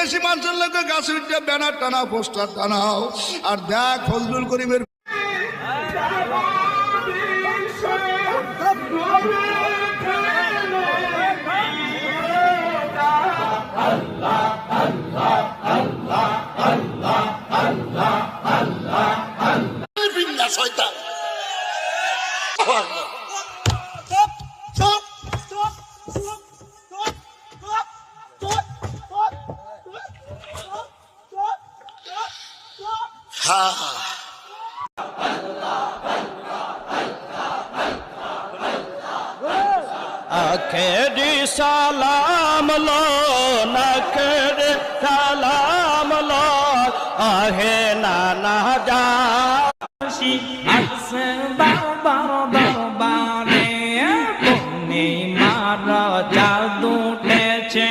প্রতিবেশী মানুষের লোকে গাছে উঠে ব্যানার টানাও, পোস্টার টানাও, আর দেখ ফজলুল করিমের শয়তান। আখেরি সালাম লো, নখেরি সালাম লো, আহে নানা যাসি আসে বাবার দরবারে, বনে মার জাদু উঠেছে,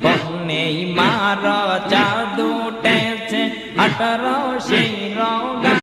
বনে মার জাদু উঠেছে, 18 সেই